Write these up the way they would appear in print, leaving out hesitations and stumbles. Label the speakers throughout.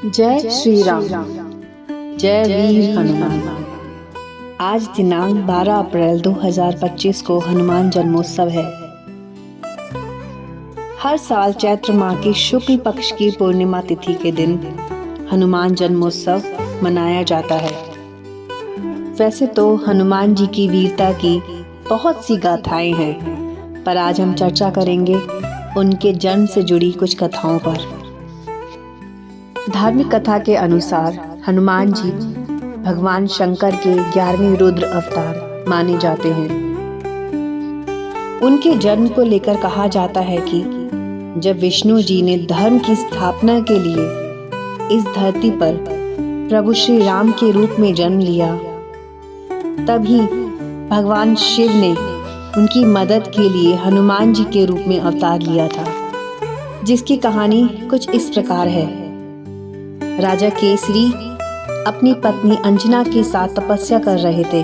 Speaker 1: जय श्री राम। जय वीर हनुमान। आज दिनांक 12 अप्रैल 2025 को हनुमान जन्मोत्सव है। हर साल चैत्र माह की शुक्ल पक्ष की पूर्णिमा तिथि के दिन हनुमान जन्मोत्सव मनाया जाता है। वैसे तो हनुमान जी की वीरता की बहुत सी गाथाएं हैं, पर आज हम चर्चा करेंगे उनके जन्म से जुड़ी कुछ कथाओं पर। धार्मिक कथा के अनुसार हनुमान जी भगवान शंकर के 11वें रुद्र अवतार माने जाते हैं। उनके जन्म को लेकर कहा जाता है कि जब विष्णु जी ने धर्म की स्थापना के लिए इस धरती पर प्रभु श्री राम के रूप में जन्म लिया, तभी भगवान शिव ने उनकी मदद के लिए हनुमान जी के रूप में अवतार लिया था, जिसकी कहानी कुछ इस प्रकार है। राजा केसरी अपनी पत्नी अंजना के साथ तपस्या कर रहे थे।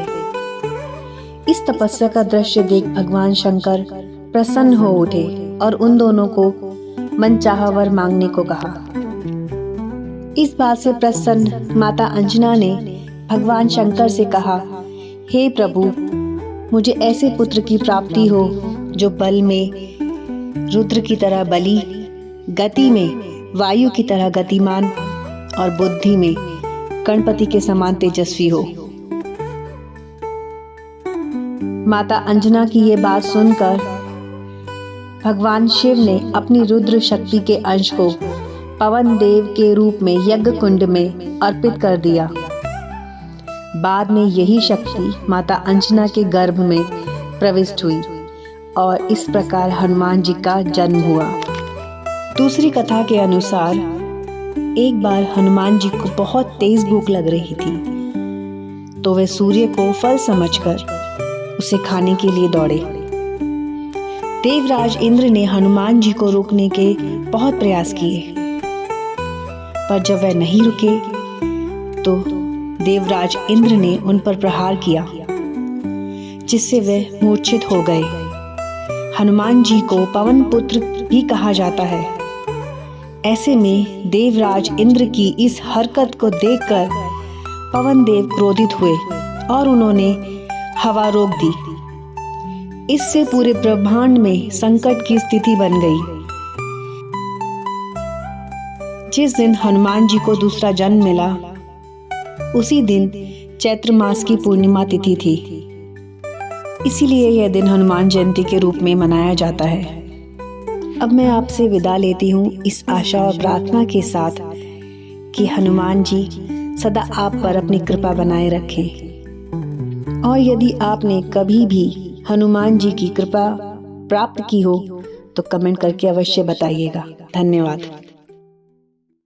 Speaker 1: इस तपस्या का दृश्य देख भगवान शंकर प्रसन्न हो उठे और उन दोनों को मनचाहा वर मांगने को कहा। इस बात से प्रसन्न माता अंजना ने भगवान शंकर से कहा, हे प्रभु, मुझे ऐसे पुत्र की प्राप्ति हो जो बल में रुद्र की तरह बली, गति में वायु की तरह गतिमान और बुद्धि में गणपति के समान तेजस्वी हो। माता अंजना की ये बात सुनकर भगवान शिव ने अपनी रुद्र शक्ति के अंश को पवन देव के रूप में यज्ञ कुंड में अर्पित कर दिया। बाद में यही शक्ति माता अंजना के गर्भ में प्रविष्ट हुई और इस प्रकार हनुमान जी का जन्म हुआ। दूसरी कथा के अनुसार एक बार हनुमान जी को बहुत तेज भूख लग रही थी, तो वे सूर्य को फल समझकर उसे खाने के लिए दौड़े। देवराज इंद्र ने हनुमान जी को रोकने के बहुत प्रयास किए, पर जब वह नहीं रुके तो देवराज इंद्र ने उन पर प्रहार किया, जिससे वे मूर्छित हो गए। हनुमान जी को पवन पुत्र भी कहा जाता है। ऐसे में देवराज इंद्र की इस हरकत को देखकर पवन देव क्रोधित हुए और उन्होंने हवा रोक दी। इससे पूरे ब्रह्मांड में संकट की स्थिति बन गई। जिस दिन हनुमान जी को दूसरा जन्म मिला, उसी दिन चैत्र मास की पूर्णिमा तिथि थी। इसीलिए यह दिन हनुमान जयंती के रूप में मनाया जाता है। अब मैं आपसे विदा लेती हूँ इस आशा और प्रार्थना के साथ कि हनुमान जी सदा आप पर अपनी कृपा बनाए रखें। और यदि आपने कभी भी हनुमान जी की कृपा प्राप्त की हो तो कमेंट करके अवश्य बताइएगा। धन्यवाद।